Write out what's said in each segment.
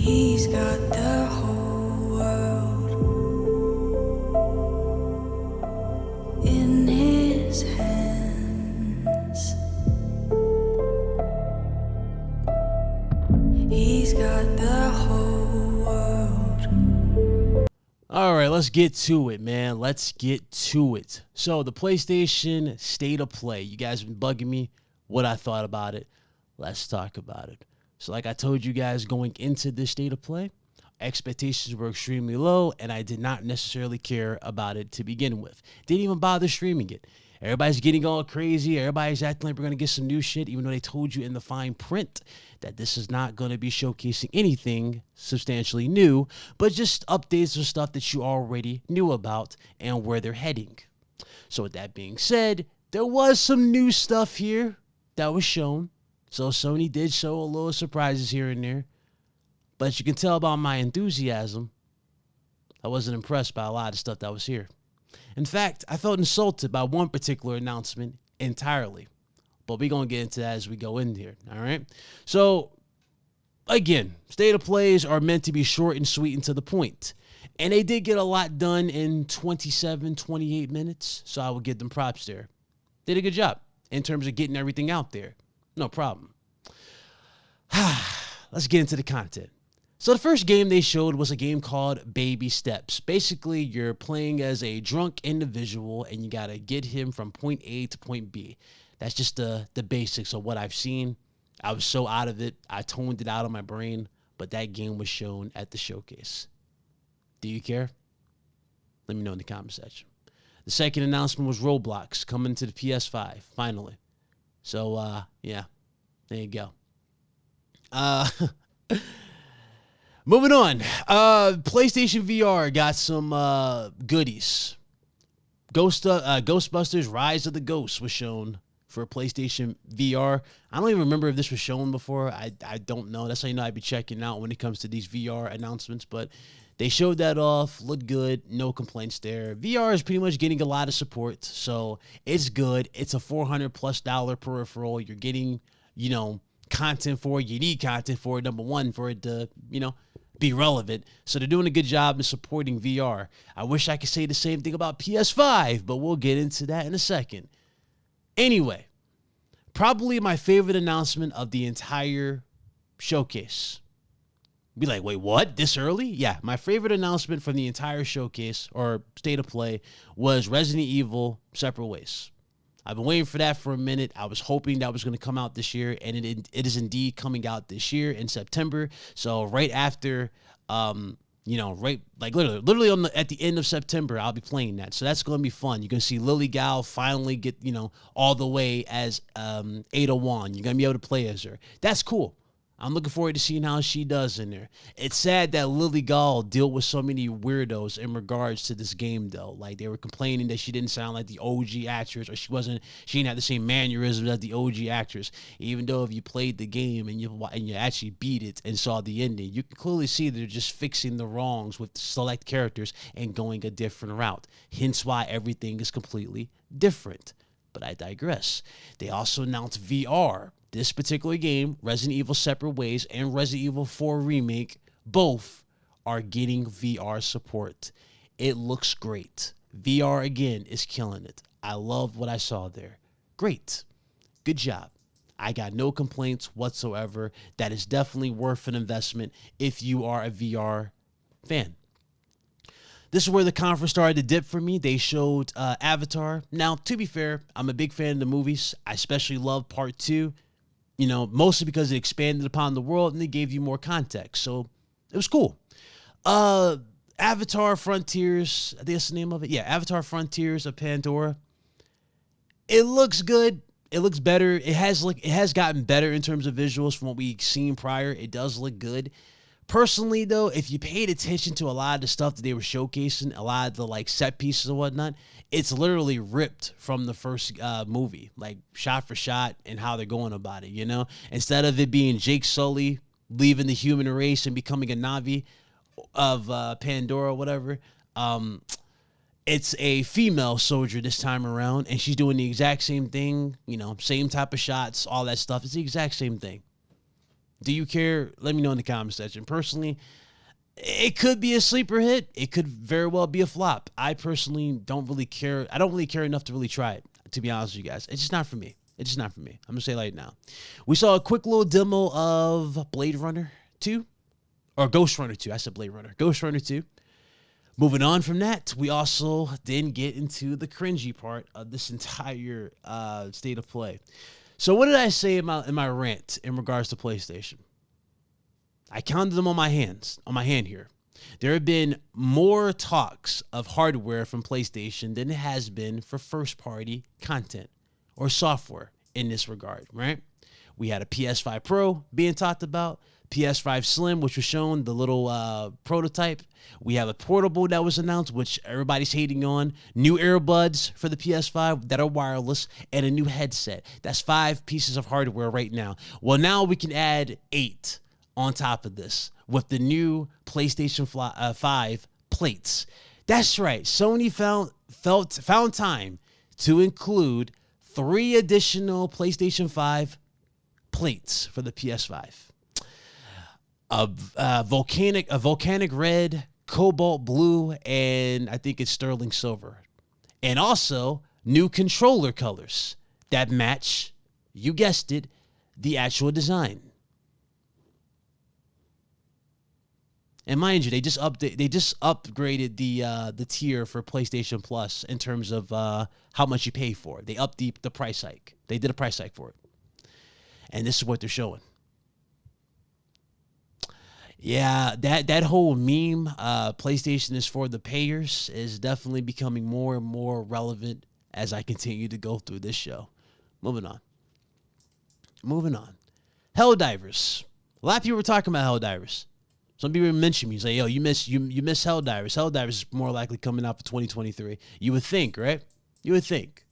He's got the whole world in his hands. He's got the whole world. All right, let's get to it, man. Let's get to it. So the PlayStation State of Play. You guys have been bugging me what I thought about it. Let's talk about it. So like I told you guys going into this State of Play, expectations were extremely low, and I did not necessarily care about it to begin with. Didn't even bother streaming it. Everybody's getting all crazy. Everybody's acting like we're going to get some new shit, even though they told you in the fine print that this is not going to be showcasing anything substantially new, but just updates of stuff that you already knew about and where they're heading. So with that being said, there was some new stuff here that was shown. So Sony did show a little surprises here and there. But you can tell by my enthusiasm, I wasn't impressed by a lot of stuff that was here. In fact, I felt insulted by one particular announcement entirely. But we're going to get into that as we go in here, all right? So, again, State of Plays are meant to be short and sweet and to the point. And they did get a lot done in 27, 28 minutes, so I would give them props there. They did a good job in terms of getting everything out there. No problem. Let's get into the content. So the first game they showed was a game called Baby Steps. Basically, you're playing as a drunk individual, and you got to get him from point A to point B. That's just the basics of what I've seen. I was so out of it, I toned it out of my brain, but that game was shown at the showcase. Do you care? Let me know in the comment section. The second announcement was Roblox coming to the PS5, finally. So, yeah, there you go. Moving on. PlayStation VR got some goodies. Ghostbusters Rise of the Ghosts was shown for PlayStation VR. I don't even remember if this was shown before. I don't know. That's how you know I'd be checking out when it comes to these VR announcements. But they showed that off. Looked good. No complaints there. VR is pretty much getting a lot of support. So it's good. It's a $400+ peripheral. You're getting, content for it. You need content for it, number one, for it to, be relevant. So they're doing a good job in supporting VR. I wish I could say the same thing about PS5, but we'll get into that in a second. Anyway, probably my favorite announcement of the entire showcase. Be like, wait, what? This early? Yeah, my favorite announcement from the entire showcase or State of Play was Resident Evil Separate Ways. I've been waiting for that for a minute. I was hoping that was going to come out this year, and it is indeed coming out this year in September. So right after, right, like literally at the end of September, I'll be playing that. So that's going to be fun. You're going to see Lily Gal finally get, all the way as Ada Wong. You're going to be able to play as her. That's cool. I'm looking forward to seeing how she does in there. It's sad that Lily Gall dealt with so many weirdos in regards to this game, though. Like, they were complaining that she didn't sound like the OG actress, or she didn't have the same mannerisms as the OG actress. Even though if you played the game and you actually beat it and saw the ending, you can clearly see they're just fixing the wrongs with select characters and going a different route. Hence why everything is completely different. But I digress. They also announced VR. This particular game, Resident Evil Separate Ways and Resident Evil 4 Remake, both are getting VR support. It looks great. VR, again, is killing it. I love what I saw there. Great. Good job. I got no complaints whatsoever. That is definitely worth an investment if you are a VR fan. This is where the conference started to dip for me. They showed Avatar. Now, to be fair, I'm a big fan of the movies. I especially love Part 2. Mostly because it expanded upon the world and they gave you more context. So it was cool. Avatar Frontiers, I think that's the name of it. Yeah, Avatar Frontiers of Pandora. It looks good. It looks better. It has gotten better in terms of visuals from what we've seen prior. It does look good. Personally, though, if you paid attention to a lot of the stuff that they were showcasing, a lot of the set pieces and whatnot, it's literally ripped from the first movie, like shot for shot, and how they're going about it. Instead of it being Jake Sully leaving the human race and becoming a Navi of Pandora, or whatever, it's a female soldier this time around, and she's doing the exact same thing. Same type of shots, all that stuff. It's the exact same thing. Do you care? Let me know in the comment section. Personally, it could be a sleeper hit. It could very well be a flop. I personally don't really care. I don't really care enough to really try it, to be honest with you guys. It's just not for me. It's just not for me. I'm going to say it right now. We saw a quick little demo of Blade Runner 2. Or Ghost Runner 2. I said Blade Runner. Ghost Runner 2. Moving on from that, we also then get into the cringy part of this entire state of play. So what did I say in my rant in regards to PlayStation? I counted them on my hand here. There have been more talks of hardware from PlayStation than it has been for first-party content or software in this regard, right? We had a PS5 Pro being talked about, PS5 Slim, which was shown, the little prototype. We have a portable that was announced, which everybody's hating on. New earbuds for the PS5 that are wireless, and a new headset. That's 5 pieces of hardware right now. Well, now we can add 8 on top of this with the new PlayStation 5 plates. That's right. Sony found time to include 3 additional PlayStation 5 plates for the PS5. A volcanic red, cobalt blue, and I think it's sterling silver. And also new controller colors that match, you guessed it, the actual design. And mind you, they just upgraded the tier for PlayStation Plus in terms of how much you pay for it. They upped the price hike. They did a price hike for it. And this is what they're showing. Yeah, that whole meme, PlayStation is for the payers, is definitely becoming more and more relevant as I continue to go through this show. Moving on. Helldivers. A lot of people were talking about Helldivers. Some people mention me, say, "Yo, you miss Helldivers. Helldivers is more likely coming out for 2023." You would think, right? You would think.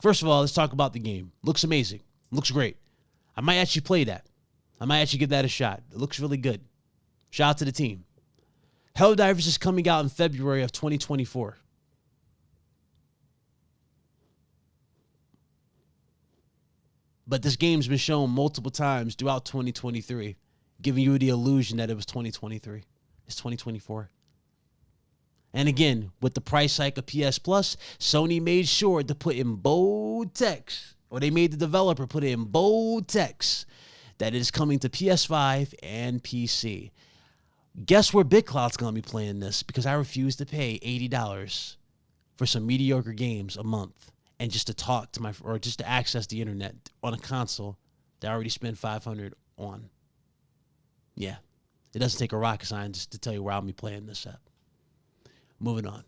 First of all, let's talk about the game. Looks amazing. Looks great. I might actually play that. I might actually give that a shot. It looks really good. Shout out to the team. Helldivers is coming out in February of 2024. But this game's been shown multiple times throughout 2023, giving you the illusion that it was 2023. It's 2024. And again, with the price hike of PS Plus, Sony made sure to put in bold text, or they made the developer put it in bold text, that it is coming to PS5 and PC. Guess where BitCloud's going to be playing this? Because I refuse to pay $80 for some mediocre games a month and just to talk to or just to access the internet on a console that I already spent $500 on. Yeah, it doesn't take a rocket scientist to tell you where I'll be playing this at. Moving on.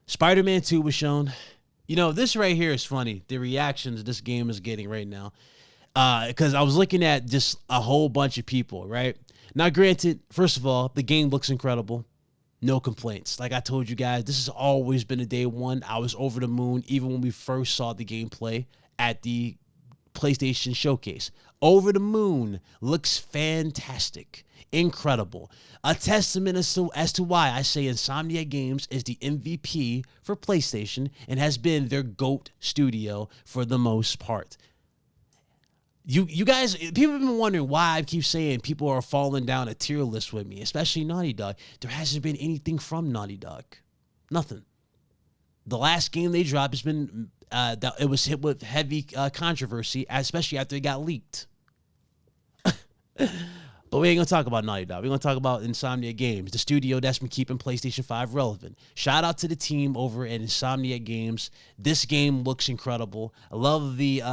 Spider-Man 2 was shown. You know, this right here is funny. The reactions this game is getting right now. Because I was looking at just a whole bunch of people, right? Now, granted, first of all, the game looks incredible. No complaints. Like I told you guys, this has always been a day one. I was over the moon even when we first saw the gameplay at the PlayStation Showcase. Over the moon. Looks fantastic. Incredible. A testament as to why I say Insomniac Games is the MVP for PlayStation and has been their GOAT studio for the most part. You guys, people have been wondering why I keep saying people are falling down a tier list with me, especially Naughty Dog. There hasn't been anything from Naughty Dog. Nothing. The last game they dropped has been, it was hit with heavy controversy, especially after it got leaked. But we ain't going to talk about Naughty Dog. We're going to talk about Insomniac Games, the studio that's been keeping PlayStation 5 relevant. Shout out to the team over at Insomniac Games. This game looks incredible. I love the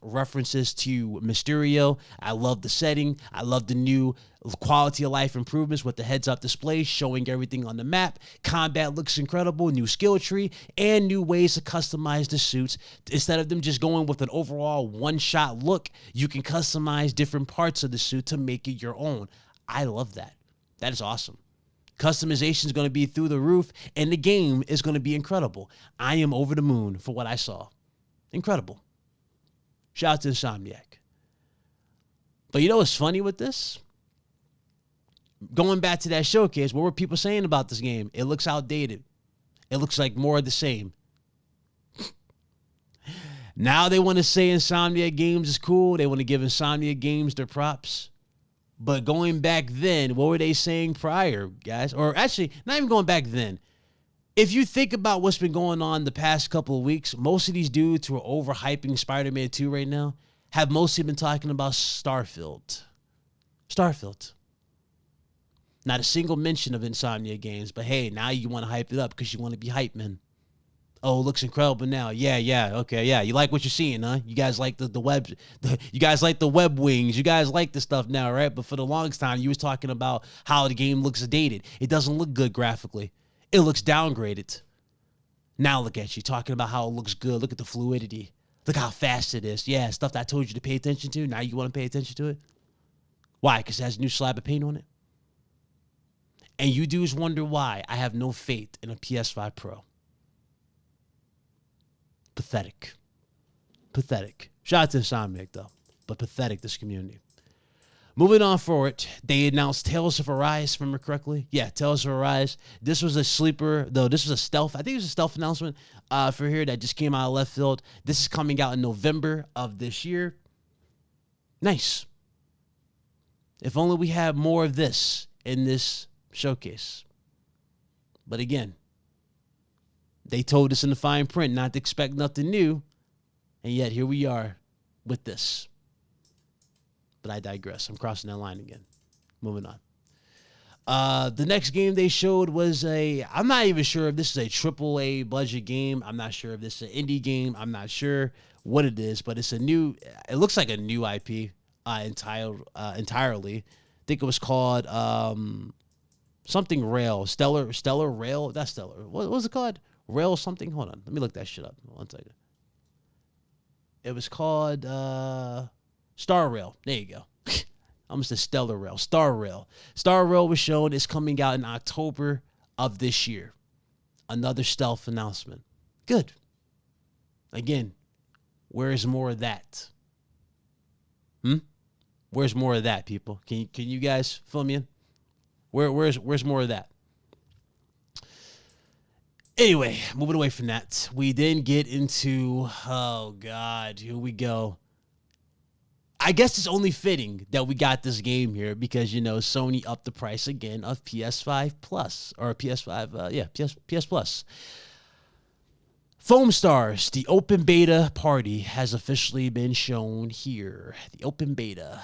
references to Mysterio. I love the setting. I love the new quality of life improvements with the heads-up display showing everything on the map. Combat looks incredible. New skill tree and new ways to customize the suits. Instead of them just going with an overall one-shot look, you can customize different parts of the suit to make it your own. I love that. That is awesome. Customization is going to be through the roof, and the game is going to be incredible. I am over the moon for what I saw. Incredible. Shout out to Insomniac. But you know what's funny with this? Going back to that showcase, what were people saying about this game? It looks outdated. It looks like more of the same. Now they want to say Insomniac Games is cool. They want to give Insomniac Games their props. But going back then, what were they saying prior, guys? Or actually, not even going back then. If you think about what's been going on the past couple of weeks, most of these dudes who are overhyping Spider-Man 2 right now have mostly been talking about Starfield. Starfield. Not a single mention of Insomnia games, but hey, now you want to hype it up because you want to be hype, man. Oh, it looks incredible now. Yeah, okay, yeah. You like what you're seeing, huh? You guys like the web, you guys like the web wings. You guys like the stuff now, right? But for the longest time, you was talking about how the game looks dated. It doesn't look good graphically. It looks downgraded. Now look at you talking about how it looks good. Look at the fluidity. Look how fast it is. Yeah, stuff that I told you to pay attention to. Now you want to pay attention to it? Why? Because it has a new slab of paint on it. And you dudes wonder why I have no faith in a PS5 Pro. Pathetic. Pathetic. Shout out to Insomniac, though. But pathetic, this community. Moving on forward, they announced Tales of Arise, if I remember correctly. Yeah, Tales of Arise. This was a sleeper, though. This was a stealth. I think it was a stealth announcement for here that just came out of left field. This is coming out in November of this year. Nice. If only we had more of this in this showcase. But again, they told us in the fine print not to expect nothing new, and yet here we are with this. But I digress. I'm crossing that line again. Moving on. The next game they showed was I'm not even sure if this is a AAA budget game. I'm not sure if this is an indie game. I'm not sure what it is, but it looks like a new IP entirely. I think it was called something Rail. Stellar Rail. That's Stellar. What was it called? Rail something? Hold on. Let me look that shit up. 1 second. It was called Star Rail. There you go. I almost said Stellar Rail. Star Rail. Star Rail was shown. It's coming out in October of this year. Another stealth announcement. Good. Again, where's more of that? Where's more of that, people? Can you guys fill me in? Where's more of that? Anyway, moving away from that, we then get into, oh God, here we go. I guess it's only fitting that we got this game here because, Sony upped the price again of PS5 Plus, or PS5, PS Plus. Foam Stars, the open beta party has officially been shown here. The open beta.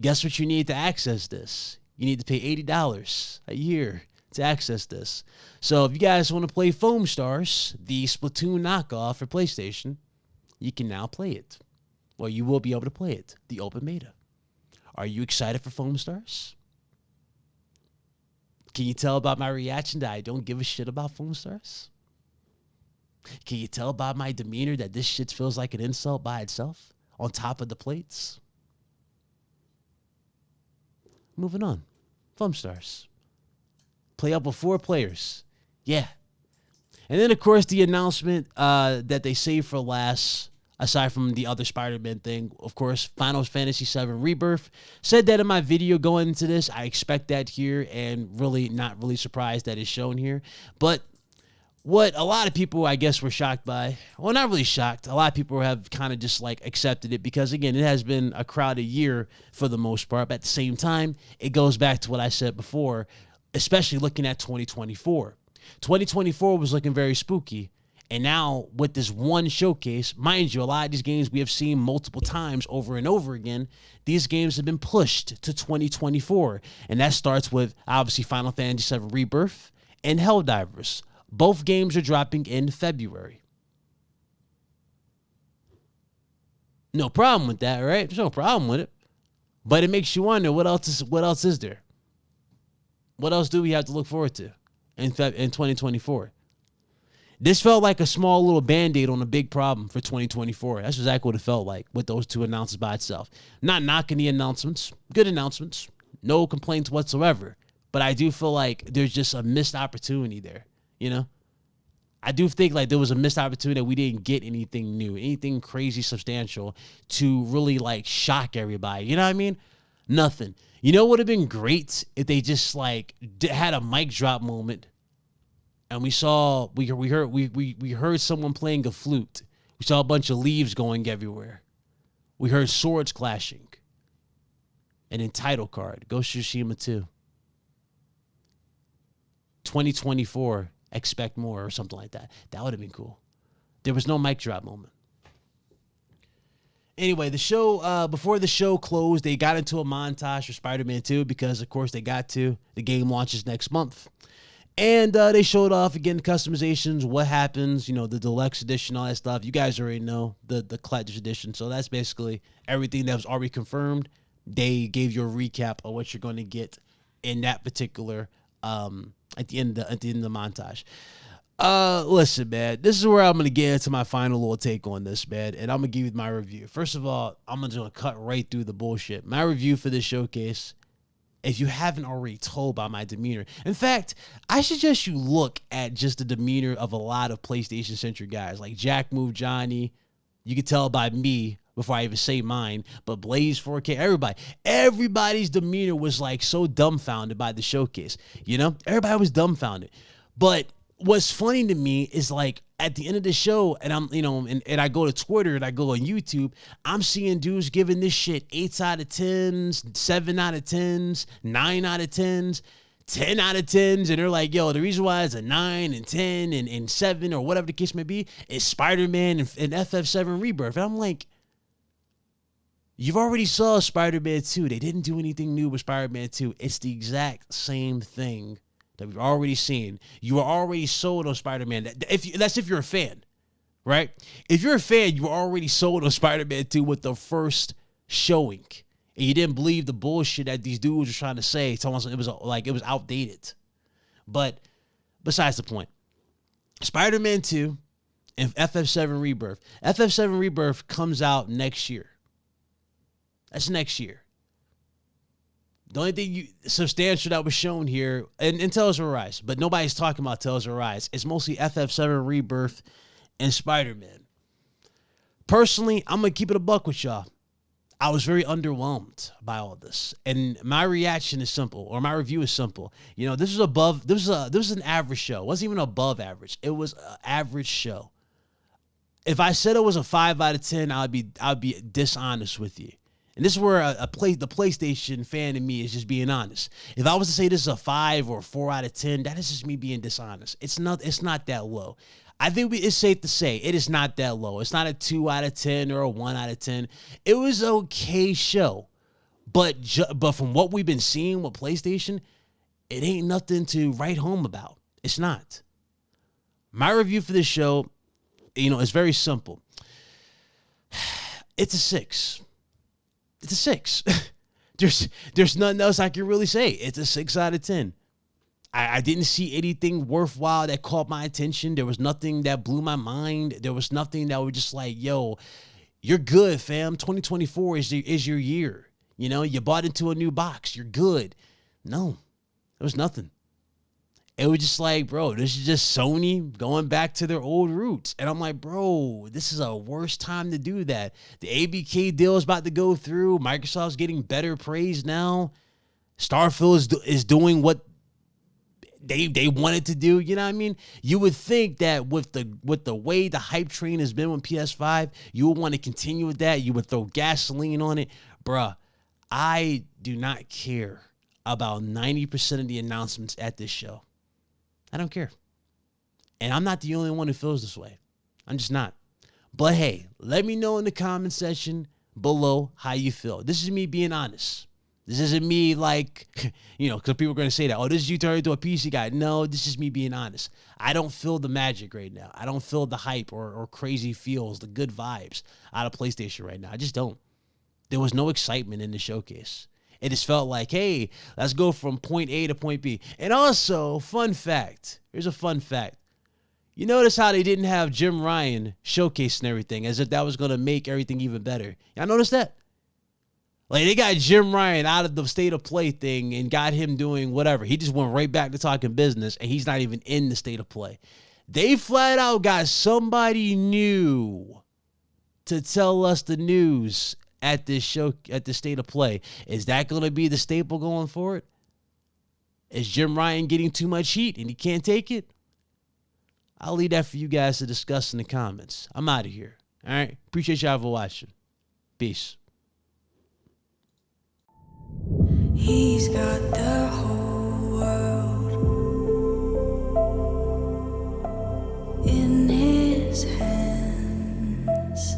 Guess what you need to access this? You need to pay $80 a year to access this. So if you guys want to play Foam Stars, the Splatoon knockoff for PlayStation, you can now play it. Well, you will be able to play it, the open beta. Are you excited for Foam Stars? Can you tell about my reaction that I don't give a shit about Foam Stars? Can you tell by my demeanor that this shit feels like an insult by itself on top of the plates? Moving on. Foam Stars. Play up with 4 players. Yeah. And then, of course, the announcement that they saved for last, aside from the other Spider-Man thing, of course, Final Fantasy VII Rebirth. Said that in my video going into this. I expect that here and really not really surprised that it's shown here. But what a lot of people, I guess, were shocked by, well, not really shocked. A lot of people have kind of just like accepted it because, again, it has been a crowded year for the most part. But at the same time, it goes back to what I said before, especially looking at 2024. 2024 was looking very spooky. And now with this one showcase, mind you, a lot of these games we have seen multiple times over and over again, these games have been pushed to 2024. And that starts with, obviously, Final Fantasy VII Rebirth and Helldivers. Both games are dropping in February. No problem with that, right? There's no problem with it. But it makes you wonder, what else is there? What else do we have to look forward to in 2024? This felt like a small little Band-Aid on a big problem for 2024. That's exactly what it felt like with those 2 announcements by itself. Not knocking the announcements. Good announcements. No complaints whatsoever. But I do feel like there's just a missed opportunity there. I do think like there was a missed opportunity that we didn't get anything new, anything crazy substantial to really like shock everybody. You know what I mean? Nothing. You know what would have been great if they just like had a mic drop moment and we heard someone playing a flute. We saw a bunch of leaves going everywhere. We heard swords clashing. And then title card, Ghost of Tsushima 2. 2024, expect more or something like that. That would have been cool. There was no mic drop moment. Anyway, the show, before the show closed, they got into a montage for Spider-Man 2 because, of course, they got to. The game launches next month. And they showed off, again, customizations, what happens, you know, the deluxe edition, all that stuff. You guys already know the collector's edition. So that's basically everything that was already confirmed. They gave you a recap of what you're going to get in that particular at the end of the montage. Listen, man, this is where I'm going to get into my final little take on this, man, and I'm going to give you my review. First of all, I'm just going to cut right through the bullshit. My review for this showcase, if you haven't already told by my demeanor. In fact, I suggest you look at just the demeanor of a lot of PlayStation-centric guys, like Jack Move Johnny. You can tell by me before I even say mine, but Blaze 4K, everybody's demeanor was like so dumbfounded by the showcase. You know, everybody was dumbfounded. But what's funny to me is, like, at the end of the show, and I'm, you know, and I go to Twitter and I go on YouTube, I'm seeing dudes giving this shit 8 out of 10s, 7 out of 10s, 9 out of 10s, 10 out of 10s, and they're like, yo, the reason why it's a 9 and 10 and 7 or whatever the case may be is Spider-Man and FF7 Rebirth. And I'm like, you've already saw Spider-Man 2. They didn't do anything new with Spider-Man 2. It's the exact same thing that we've already seen. You are already sold on Spider-Man. That's if you're a fan, right? If you're a fan, you were already sold on Spider-Man 2 with the first showing. And you didn't believe the bullshit that these dudes were trying to say. It was outdated. But besides the point, Spider-Man 2 and FF7 Rebirth. FF7 Rebirth comes out next year. That's next year. The only thing substantial that was shown here, and Tales of Arise, but nobody's talking about Tales of Arise. It's mostly FF7 Rebirth and Spider-Man. Personally, I'm going to keep it a buck with y'all. I was very underwhelmed by all this. And my reaction is simple, or my review is simple. You know, this was an average show. It wasn't even above average. It was an average show. If I said it was a 5 out of 10, I'd be dishonest with you. And this is where the PlayStation fan in me is just being honest. If I was to say this is a 5 or a 4 out of 10, that is just me being dishonest. It's not that low. I think it's safe to say it is not that low. It's not a 2 out of 10 or a 1 out of 10. It was an okay show. But from what we've been seeing with PlayStation, it ain't nothing to write home about. It's not. My review for this show, you know, is very simple. It's a 6. It's a 6. There's nothing else I can really say. It's a 6 out of 10. I didn't see anything worthwhile that caught my attention. There was nothing that blew my mind. There was nothing that was just like, yo, you're good, fam. 2024 is your year. You know, you bought into a new box. You're good. No, there was nothing. It was just like, bro, this is just Sony going back to their old roots. And I'm like, bro, this is a worse time to do that. The ABK deal is about to go through. Microsoft's getting better praise now. Starfield is doing what they wanted to do. You know what I mean? You would think that with the way the hype train has been with PS5, you would want to continue with that. You would throw gasoline on it. Bruh, I do not care about 90% of the announcements at this show. I don't care. And I'm not the only one who feels this way. I'm just not. But hey, let me know in the comment section below how you feel. This is me being honest. This isn't me like, you know, because people are going to say that, oh, this is you turning into a PC guy. No, this is me being honest. I don't feel the magic right now. I don't feel the hype or crazy feels, the good vibes out of PlayStation right now. I just don't. There was no excitement in the showcase. It just felt like, hey, let's go from point A to point B. And also, fun fact. Here's a fun fact. You notice how they didn't have Jim Ryan showcasing everything as if that was going to make everything even better. Y'all notice that? Like, they got Jim Ryan out of the state of play thing and got him doing whatever. He just went right back to talking business, and he's not even in the state of play. They flat out got somebody new to tell us the news at this show, at the state of play. Is that going to be the staple going forward? Is Jim Ryan getting too much heat and he can't take it? I'll leave that for you guys to discuss in the comments. I'm out of here. All right. Appreciate y'all for watching. Peace. He's got the whole world in his hands.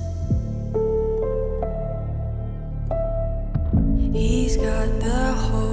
He's got the whole